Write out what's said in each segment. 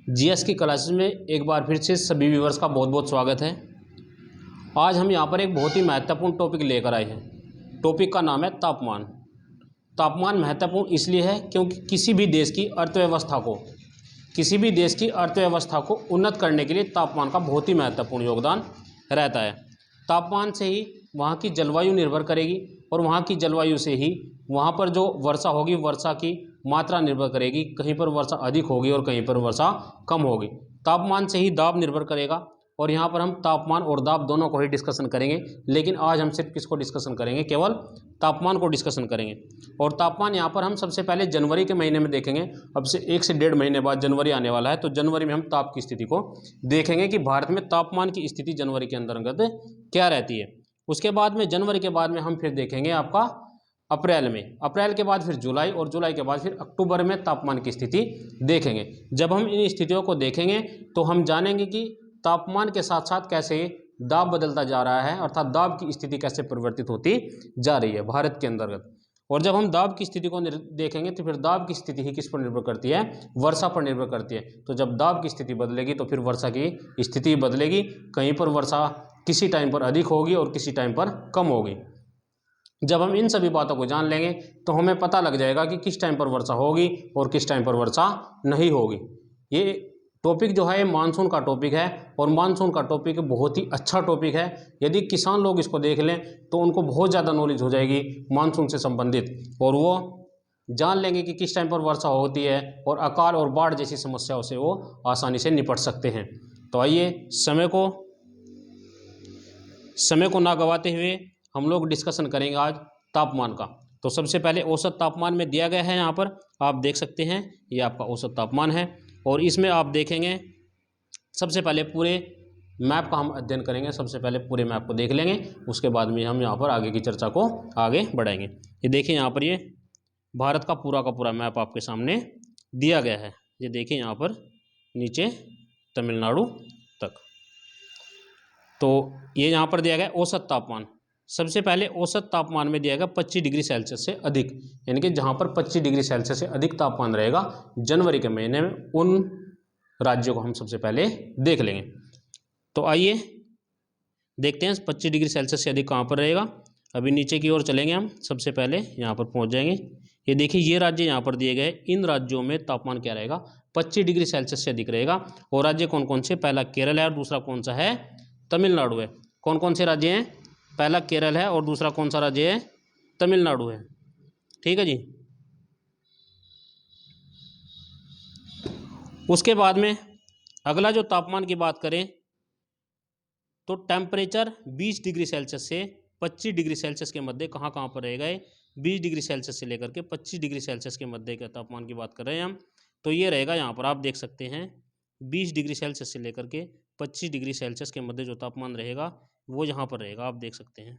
GS की classes में एक बार फिर से सभी व्यूअर्स का बहुत बहुत स्वागत है। आज हम यहाँ पर एक बहुत ही महत्वपूर्ण टॉपिक लेकर आए हैं। टॉपिक का नाम है तापमान। तापमान महत्वपूर्ण इसलिए है क्योंकि किसी भी देश की अर्थव्यवस्था को उन्नत करने के लिए तापमान का बहुत ही महत्वपूर्ण योगदान रहता है। तापमान से ही वहाँ की जलवायु निर्भर करेगी और वहाँ की जलवायु से ही वहाँ पर जो वर्षा होगी, वर्षा की मात्रा निर्भर करेगी। कहीं पर वर्षा अधिक होगी और कहीं पर वर्षा कम होगी। तापमान से ही दाब निर्भर करेगा और यहाँ पर हम तापमान और दाब दोनों को ही डिस्कशन करेंगे। लेकिन आज हम सिर्फ किसको डिस्कशन करेंगे? केवल तापमान को डिस्कशन करेंगे। और तापमान यहाँ पर हम सबसे पहले जनवरी के महीने में देखेंगे। अब से 1 से 1.5 महीने बाद जनवरी आने वाला है, तो जनवरी में हम ताप की स्थिति को देखेंगे कि भारत में तापमान की स्थिति जनवरी के अंतर्गत क्या रहती है। उसके बाद में जनवरी के बाद में हम फिर देखेंगे आपका अप्रैल में, अप्रैल के बाद फिर जुलाई और जुलाई के बाद फिर अक्टूबर में तापमान की स्थिति देखेंगे। जब हम इन स्थितियों को देखेंगे तो हम जानेंगे कि तापमान के साथ साथ कैसे दाब बदलता जा रहा है, अर्थात दाब की स्थिति कैसे परिवर्तित होती जा रही है भारत के अंतर्गत। और जब हम दाब की स्थिति को देखेंगे तो फिर दाब की स्थिति ही किस पर निर्भर करती है? वर्षा पर निर्भर करती है। तो जब दाब की स्थिति बदलेगी तो फिर वर्षा की स्थिति बदलेगी। कहीं पर वर्षा किसी टाइम पर अधिक होगी और किसी टाइम पर कम होगी। जब हम इन सभी बातों को जान लेंगे तो हमें पता लग जाएगा कि किस टाइम पर वर्षा होगी और किस टाइम पर वर्षा नहीं होगी। ये टॉपिक जो है ये मानसून का टॉपिक है और मानसून का टॉपिक बहुत ही अच्छा टॉपिक है। यदि किसान लोग इसको देख लें तो उनको बहुत ज़्यादा नॉलेज हो जाएगी मानसून से संबंधित, और वो जान लेंगे कि किस टाइम पर वर्षा होती है और अकाल और बाढ़ जैसी समस्याओं से वो आसानी से निपट सकते हैं। तो आइए समय को ना गवाते हुए हम लोग डिस्कशन करेंगे आज तापमान का। तो सबसे पहले औसत तापमान में दिया गया है, यहाँ पर आप देख सकते हैं ये आपका औसत तापमान है। और इसमें आप देखेंगे सबसे पहले पूरे मैप का हम अध्ययन करेंगे। सबसे पहले पूरे मैप को देख लेंगे, उसके बाद में हम यहाँ पर आगे की चर्चा को आगे बढ़ाएंगे। ये देखिए यहाँ पर ये भारत का पूरा मैप आपके सामने दिया गया है। ये देखिए यहाँ पर नीचे तमिलनाडु तक। तो ये यहाँ पर दिया गया औसत तापमान। सबसे पहले औसत तापमान में दिया गया 25 डिग्री सेल्सियस से अधिक, यानी कि जहाँ पर 25 डिग्री सेल्सियस से अधिक तापमान रहेगा जनवरी के महीने में, उन राज्यों को हम सबसे पहले देख लेंगे। तो आइए देखते हैं 25 डिग्री सेल्सियस से अधिक कहाँ पर रहेगा। अभी नीचे की ओर चलेंगे हम, सबसे पहले यहाँ पर पहुँच जाएंगे। ये देखिए ये राज्य यहाँ पर दिए गए, इन राज्यों में तापमान क्या रहेगा? 25 डिग्री सेल्सियस से अधिक रहेगा। और राज्य कौन कौन से? पहला केरल है और दूसरा कौन सा है? तमिलनाडु है। कौन कौन से राज्य हैं? पहला केरल है और दूसरा कौन सा राज्य है? तमिलनाडु है। ठीक है जी। उसके बाद में अगला जो तापमान की बात करें तो टेम्परेचर 20 डिग्री सेल्सियस से 25 डिग्री सेल्सियस के मध्य कहाँ कहाँ पर रहेगा? 20 डिग्री सेल्सियस से लेकर के 25 डिग्री सेल्सियस के मध्य के तापमान की बात कर रहे हैं हम। तो ये रहेगा यहाँ पर आप देख सकते हैं 20 डिग्री सेल्सियस से लेकर के 25 डिग्री सेल्सियस के मध्य जो तापमान रहेगा वो यहाँ पर रहेगा, आप देख सकते हैं।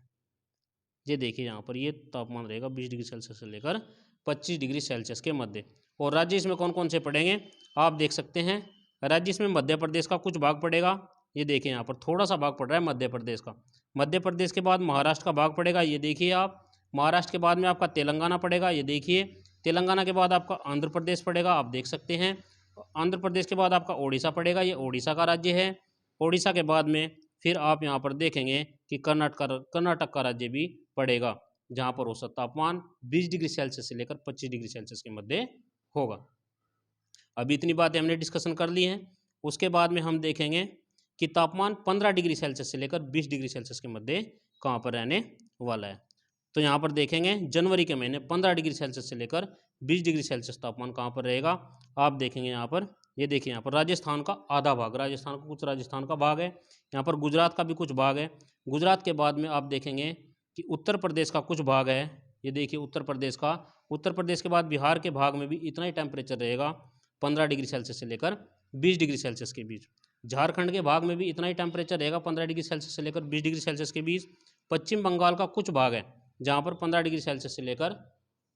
ये देखिए यहाँ पर ये तापमान रहेगा 20 डिग्री सेल्सियस से लेकर 25 डिग्री सेल्सियस के मध्य। और राज्य इसमें कौन कौन से पड़ेंगे आप देख सकते हैं। राज्य इसमें मध्य प्रदेश का कुछ भाग पड़ेगा। ये देखिए यहाँ पर थोड़ा सा भाग पड़ रहा है मध्य प्रदेश का। मध्य प्रदेश के बाद महाराष्ट्र का भाग पड़ेगा, ये देखिए आप। महाराष्ट्र के बाद में आपका तेलंगाना पड़ेगा, ये देखिए। तेलंगाना के बाद आपका आंध्र प्रदेश पड़ेगा, आप देख सकते हैं। आंध्र प्रदेश के बाद आपका ओडिशा पड़ेगा, ये ओडिशा का राज्य है। ओडिशा के बाद में फिर आप यहाँ पर देखेंगे कि कर्नाटक का राज्य भी पड़ेगा, जहाँ पर औसत तापमान 20 डिग्री सेल्सियस से लेकर 25 डिग्री सेल्सियस के मध्य होगा। अभी इतनी बातें हमने डिस्कशन कर ली हैं। उसके बाद में हम देखेंगे कि तापमान 15 डिग्री सेल्सियस से लेकर 20 डिग्री सेल्सियस के मध्य कहाँ पर रहने वाला है। तो यहाँ पर देखेंगे जनवरी के महीने 15 डिग्री सेल्सियस से लेकर 20 डिग्री सेल्सियस तापमान कहाँ पर रहेगा आप देखेंगे यहाँ पर। ये देखिए यहाँ पर राजस्थान का आधा भाग, राजस्थान का भाग है। यहाँ पर गुजरात का भी कुछ भाग है। गुजरात के बाद में आप देखेंगे कि उत्तर प्रदेश का कुछ भाग है। ये देखिए उत्तर प्रदेश के बाद बिहार के भाग में भी इतना ही टेम्परेचर रहेगा 15 डिग्री सेल्सियस से लेकर 20 डिग्री सेल्सियस के बीच। झारखंड के भाग में भी इतना ही टेम्परेचर रहेगा 15 डिग्री सेल्सियस से लेकर 20 डिग्री सेल्सियस के बीच। पश्चिम बंगाल का कुछ भाग है जहाँ पर 15 डिग्री सेल्सियस से लेकर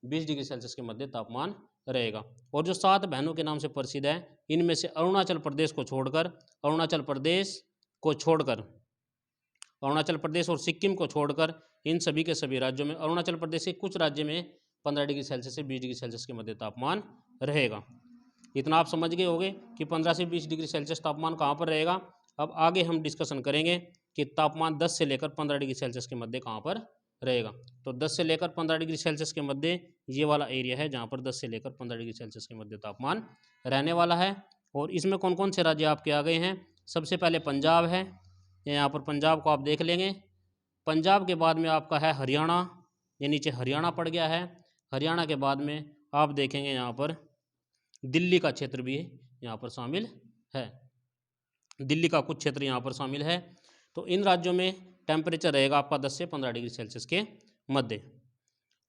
20 डिग्री सेल्सियस के मध्य तापमान रहेगा। और जो 7 बहनों के नाम से प्रसिद्ध है, इनमें से अरुणाचल प्रदेश और सिक्किम को छोड़कर इन सभी के सभी राज्यों में, अरुणाचल प्रदेश के कुछ राज्य में 15 डिग्री सेल्सियस से 20 डिग्री सेल्सियस के मध्य तापमान रहेगा। इतना आप समझ गए होंगे कि 15 से 20 डिग्री सेल्सियस तापमान कहाँ पर रहेगा। अब आगे हम डिस्कशन करेंगे कि तापमान 10 से लेकर 15 डिग्री सेल्सियस के मध्य कहाँ पर रहेगा। तो 10 से लेकर 15 डिग्री सेल्सियस के मध्य ये वाला एरिया है जहाँ पर 10 से लेकर 15 डिग्री सेल्सियस के मध्य तापमान रहने वाला है। और इसमें कौन कौन से राज्य आपके आ गए हैं। सबसे पहले पंजाब है, यहाँ पर पंजाब को आप देख लेंगे। पंजाब के बाद में आपका है हरियाणा, ये नीचे हरियाणा पड़ गया है। हरियाणा के बाद में आप देखेंगे यहाँ पर दिल्ली का क्षेत्र भी यहाँ पर शामिल है, दिल्ली का कुछ क्षेत्र यहाँ पर शामिल है। तो इन राज्यों में टेम्परेचर रहेगा आपका 10 से 15 डिग्री सेल्सियस के मध्य।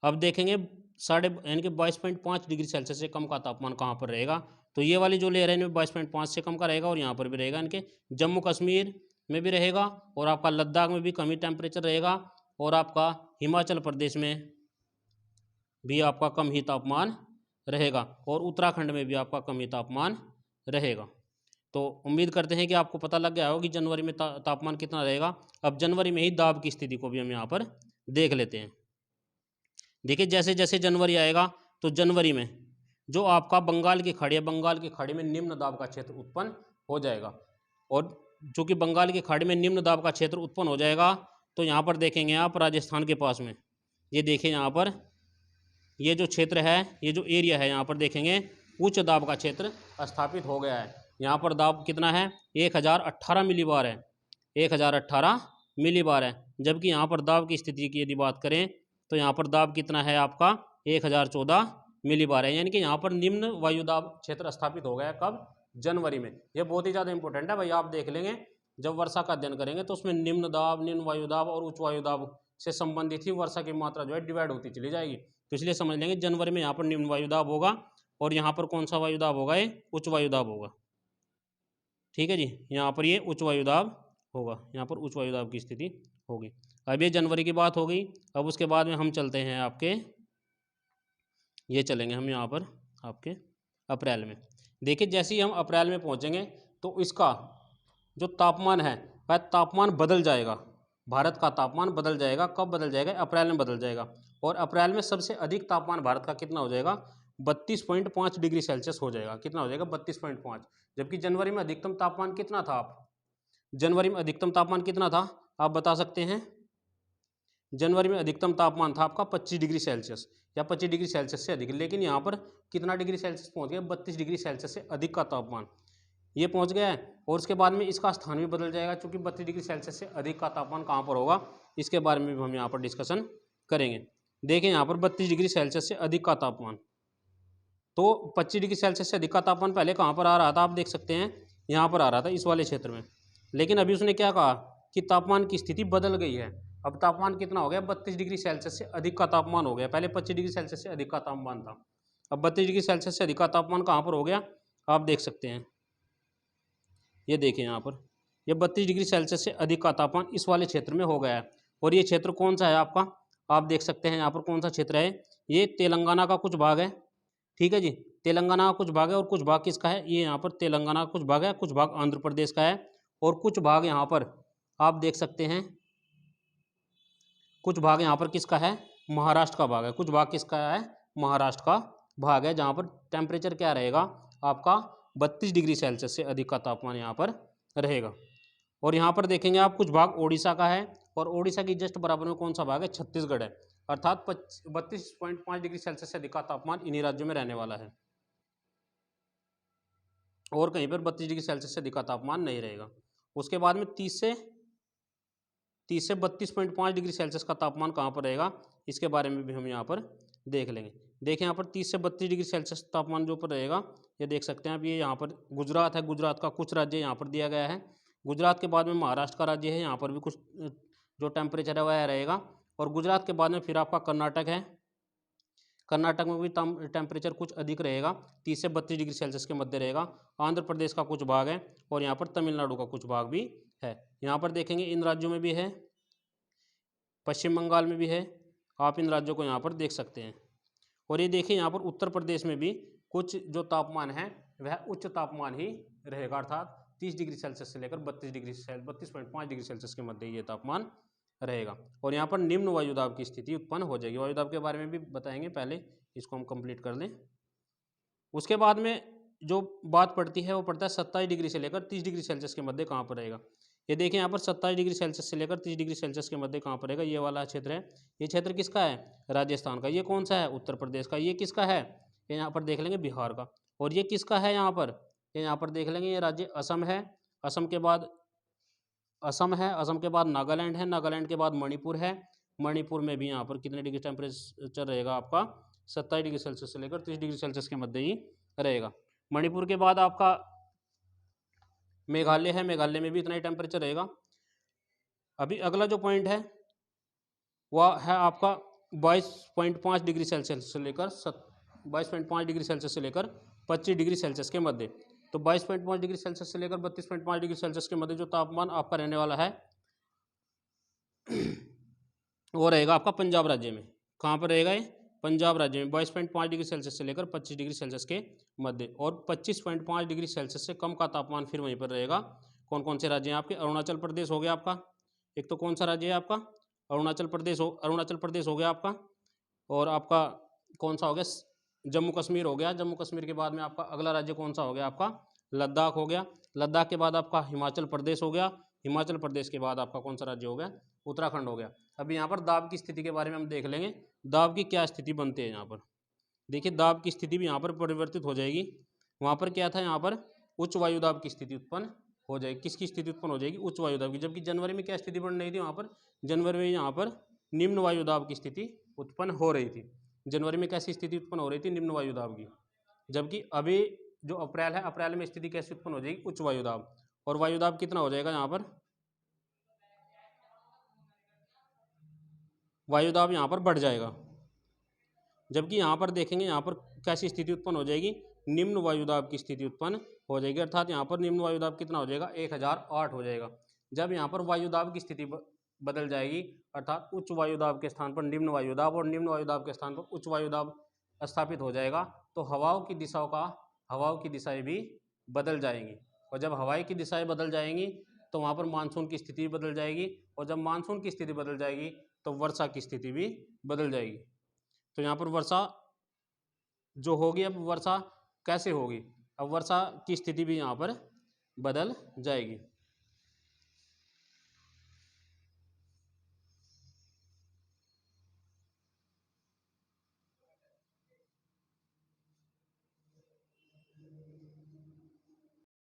अब देखेंगे यानी कि 22.5 डिग्री सेल्सियस से कम का तापमान कहाँ पर रहेगा। तो ये वाली जो लेयर है इनमें 22.5 से कम का रहेगा और यहाँ पर भी रहेगा, इनके जम्मू कश्मीर में भी रहेगा और आपका लद्दाख में भी कम ही टेम्परेचर रहेगा और आपका हिमाचल प्रदेश में भी आपका कम ही तापमान रहेगा और उत्तराखंड में भी आपका कम ही तापमान रहेगा। तो उम्मीद करते हैं कि आपको पता लग गया होगा कि जनवरी में तापमान कितना रहेगा। अब जनवरी में ही दाब की स्थिति को भी हम यहाँ पर देख लेते हैं। देखिए जैसे जैसे जनवरी आएगा तो जनवरी में जो आपका बंगाल की खाड़ी है, बंगाल की खाड़ी में निम्न दाब का क्षेत्र उत्पन्न हो जाएगा और चूँकि बंगाल की खाड़ी में निम्न दाब का क्षेत्र उत्पन्न हो जाएगा तो यहाँ पर देखेंगे आप राजस्थान के पास में, ये देखिए यहाँ पर ये जो क्षेत्र है, ये जो एरिया है, यहाँ पर देखेंगे उच्च दाब का क्षेत्र स्थापित हो गया है। यहाँ पर दाब कितना है 1018 मिलीबार है, 1018 मिलीबार है। जबकि यहाँ पर दाब की स्थिति की यदि बात करें तो यहाँ पर दाब कितना है आपका 1014 मिलीबार है। यानी कि यहाँ पर निम्न वायुदाब क्षेत्र स्थापित हो गया है कब, जनवरी में। ये बहुत ही ज़्यादा इंपॉर्टेंट है भाई, आप देख लेंगे जब वर्षा का अध्ययन करेंगे तो उसमें निम्न दाब, निम्न वायुदाब और उच्च वायुदाब से संबंधित ही वर्षा की मात्रा जो है डिवाइड होती चली जाएगी। तो इसलिए समझ लेंगे जनवरी में यहाँ पर निम्न वायुदाब होगा और यहाँ पर कौन सा वायुदाब होगा, ये उच्च वायुदाब होगा। ठीक है जी, यहाँ पर ये उच्च वायुदाब होगा, यहाँ पर उच्च वायुदाब की स्थिति होगी। अब ये जनवरी की बात हो गई। अब उसके बाद में हम चलते हैं आपके, ये चलेंगे हम यहाँ पर आपके अप्रैल में। देखिए जैसे ही हम अप्रैल में पहुँचेंगे तो इसका जो तापमान है वह तापमान बदल जाएगा, भारत का तापमान बदल जाएगा। कब बदल जाएगा, अप्रैल में बदल जाएगा। और अप्रैल में सबसे अधिक तापमान भारत का कितना हो जाएगा, 32.5 डिग्री सेल्सियस हो जाएगा। कितना हो जाएगा, 32.5। जबकि जनवरी में अधिकतम तापमान कितना था, आप जनवरी में अधिकतम तापमान कितना था आप बता सकते हैं। जनवरी में अधिकतम तापमान था आपका 25 डिग्री सेल्सियस या 25 डिग्री सेल्सियस से अधिक। लेकिन यहाँ पर कितना डिग्री सेल्सियस पहुँच गया, 32 डिग्री सेल्सियस से अधिक का तापमान ये पहुँच गया है। और उसके बाद में इसका स्थान भी बदल जाएगा, क्योंकि 32 डिग्री सेल्सियस से अधिक का तापमान कहाँ पर होगा, इसके बारे में भी हम यहाँ पर डिस्कशन करेंगे। देखें यहाँ पर 32 डिग्री सेल्सियस से अधिक का तापमान, तो 25 डिग्री सेल्सियस से अधिक का तापमान पहले कहाँ पर आ रहा था, आप देख सकते हैं यहाँ पर आ रहा था इस वाले क्षेत्र में। लेकिन अभी उसने क्या कहा कि तापमान की स्थिति बदल गई है। अब तापमान कितना हो गया, 32 डिग्री सेल्सियस से अधिक का तापमान हो गया। पहले 25 डिग्री सेल्सियस से अधिक का तापमान था, अब 32 डिग्री सेल्सियस से अधिक का तापमान कहाँ पर हो गया, आप देख सकते हैं। ये देखिए यहाँ पर ये 32 डिग्री सेल्सियस से अधिक का तापमान इस वाले क्षेत्र में हो गया है। और ये क्षेत्र कौन सा है आपका, आप देख सकते हैं यहाँ पर कौन सा क्षेत्र है, ये तेलंगाना का कुछ भाग है। ठीक है जी, तेलंगाना का कुछ भाग है और कुछ भाग किसका है, ये यहाँ पर तेलंगाना का कुछ भाग है, कुछ भाग आंध्र प्रदेश का है और कुछ भाग यहाँ पर आप देख सकते हैं, कुछ भाग यहाँ पर किसका है, महाराष्ट्र का भाग है। कुछ भाग किसका है, महाराष्ट्र का भाग है, जहाँ पर टेम्परेचर क्या रहेगा आपका 32 डिग्री सेल्सियस से अधिक का तापमान यहाँ पर रहेगा। और यहाँ पर देखेंगे आप कुछ भाग ओडिशा का है और ओडिशा की जस्ट बराबर में कौन सा भाग है, छत्तीसगढ़ है। अर्थात 32.5 डिग्री सेल्सियस से अधिक का तापमान इन्हीं राज्यों में रहने वाला है और कहीं पर 32 डिग्री सेल्सियस से अधिक का तापमान नहीं रहेगा। उसके बाद में 30 से 32.5 डिग्री सेल्सियस का तापमान कहाँ पर रहेगा, इसके बारे में भी हम यहाँ पर देख लेंगे। देखें यहाँ पर 30 से 32 डिग्री सेल्सियस तापमान जो पर रहेगा, ये देख सकते हैं आप। ये यहाँ पर गुजरात है, गुजरात का कुछ राज्य यहाँ पर दिया गया है। गुजरात के बाद में महाराष्ट्र का राज्य है, यहाँ पर भी कुछ जो टेम्परेचर है वह रहेगा। और गुजरात के बाद में फिर आपका कर्नाटक है, कर्नाटक में भी टेम्परेचर कुछ अधिक रहेगा, 30 से 32 डिग्री सेल्सियस के मध्य रहेगा। आंध्र प्रदेश का कुछ भाग है और यहाँ पर तमिलनाडु का कुछ भाग भी है। यहाँ पर देखेंगे इन राज्यों में भी है, पश्चिम बंगाल में भी है, आप इन राज्यों को यहाँ पर देख सकते हैं। और ये देखिए यहाँ पर उत्तर प्रदेश में भी कुछ जो तापमान है वह उच्च तापमान ही रहेगा, अर्थात 30 डिग्री सेल्सियस से लेकर 32.5 डिग्री सेल्सियस के मध्य ये तापमान रहेगा। और यहाँ पर निम्न वायुदाब की स्थिति उत्पन्न हो जाएगी। वायुदाब के बारे में भी बताएंगे, पहले इसको हम कंप्लीट कर लें। उसके बाद में जो बात पड़ती है वो पड़ता है 27 डिग्री से लेकर 30 डिग्री सेल्सियस के मध्य कहाँ पर रहेगा। ये देखिए यहाँ पर 27 डिग्री सेल्सियस से लेकर 30 डिग्री सेल्सियस के मध्य कहाँ पर रहेगा, ये वाला क्षेत्र है। ये क्षेत्र किसका है, राजस्थान का। ये कौन सा है, उत्तर प्रदेश का। ये किसका है, ये यहाँ पर देख लेंगे बिहार का। और ये किसका है यहाँ पर, ये यहाँ पर देख लेंगे, ये राज्य असम है। असम के बाद असम है, असम के बाद नागालैंड है, नागालैंड के बाद मणिपुर है। मणिपुर में भी यहाँ पर कितने डिग्री टेम्परेचर रहेगा आपका, 27 डिग्री सेल्सियस से लेकर 30 डिग्री सेल्सियस के मध्य ही रहेगा। मणिपुर के बाद आपका मेघालय है, मेघालय में भी इतना ही टेम्परेचर रहेगा। अभी अगला जो पॉइंट है वह है आपका 22.5 डिग्री सेल्सियस से लेकर 22.5 डिग्री सेल्सियस से लेकर 25 डिग्री सेल्सियस के मध्य। तो 22.5 डिग्री सेल्सियस से लेकर 32.5 डिग्री सेल्सियस के मध्य जो तापमान आपका रहने वाला है वो रहेगा आपका पंजाब राज्य में। कहाँ पर रहेगा ये, पंजाब राज्य में 22.5 डिग्री सेल्सियस से लेकर 25 डिग्री सेल्सियस के मध्य। और 25.5 डिग्री सेल्सियस से कम का तापमान फिर वहीं पर रहेगा। कौन कौन से राज्य हैं आपके, अरुणाचल प्रदेश हो गया आपका, एक तो कौन सा राज्य है आपका, अरुणाचल प्रदेश हो गया आपका। और आपका कौन सा हो गया, जम्मू कश्मीर हो गया। जम्मू कश्मीर के बाद में आपका अगला राज्य कौन सा हो गया आपका, लद्दाख हो गया। लद्दाख के बाद आपका हिमाचल प्रदेश हो गया। हिमाचल प्रदेश के बाद आपका कौन सा राज्य हो गया, उत्तराखंड हो गया। अब यहाँ पर दाब की स्थिति के बारे में हम देख लेंगे, दाब की क्या स्थिति बनती है यहाँ पर। देखिए दाब की स्थिति भी यहाँ पर परिवर्तित हो जाएगी। वहाँ पर क्या था, यहाँ पर उच्च वायुदाब की स्थिति उत्पन्न हो जाएगी। किसकी स्थिति उत्पन्न हो जाएगी, उच्च वायुदाब की। जबकि जनवरी में क्या स्थिति बन रही थी, वहाँ पर जनवरी में यहाँ पर निम्न वायुदाब की स्थिति उत्पन्न हो रही थी। जनवरी में कैसी स्थिति उत्पन्न हो रही थी, निम्न वायुदाब की। जबकि अभी जो अप्रैल है, अप्रैल में स्थिति कैसी उत्पन्न हो जाएगी, उच्च वायुदाब। और वायुदाब कितना हो जाएगा यहाँ पर, वायुदाब यहाँ पर बढ़ जाएगा। जबकि यहाँ पर देखेंगे, यहाँ पर कैसी स्थिति उत्पन्न हो जाएगी, निम्न वायुदाब की स्थिति उत्पन्न हो जाएगी। अर्थात यहाँ पर निम्न वायुदाब कितना हो जाएगा, 1008 हो जाएगा। जब यहाँ पर वायुदाब की स्थिति बदल जाएगी, अर्थात उच्च वायुदाब के स्थान पर निम्न वायुदाब और निम्न वायुदाब के स्थान पर उच्च वायुदाब स्थापित हो जाएगा, तो हवाओं की दिशाएं भी बदल जाएंगी। और जब हवाई की दिशाएं बदल जाएंगी तो वहाँ पर मानसून की स्थिति बदल जाएगी। और जब मानसून की स्थिति बदल जाएगी तो वर्षा की स्थिति भी बदल जाएगी। तो यहाँ पर वर्षा जो होगी, अब वर्षा कैसे होगी, अब वर्षा की स्थिति भी यहाँ पर बदल जाएगी।